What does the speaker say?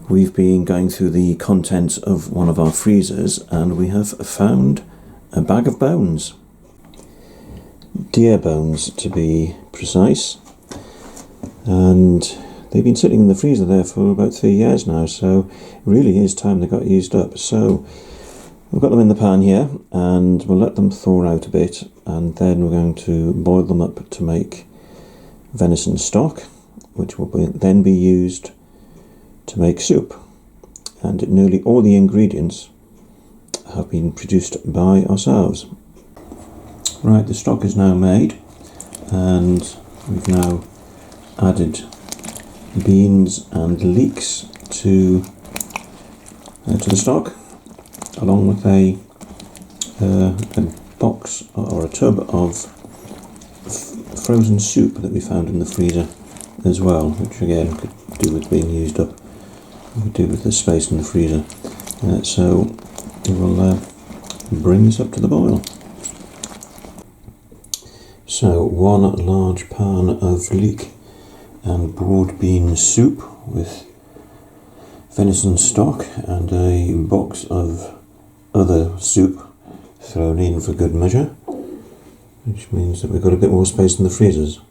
We've been going through the contents of one of our freezers and we have found a bag of bones. Deer bones to be precise. And they've been sitting in the freezer there for about 3 years now, so it really is time they got used up. So we've got them in the pan here and we'll let them thaw out a bit, and then we're going to boil them up to make venison stock, which will then be used to make soup. And nearly all the ingredients have been produced by ourselves. Right, the stock is now made and we've now added beans and leeks to the stock, along with a box or a tub of frozen soup that we found in the freezer as well, which again could do with being used up, could do with the space in the freezer. So we will bring this up to the boil. So 1 large pan of leek and broad bean soup with venison stock and a box of other soup thrown in for good measure, which means that we've got a bit more space in the freezers.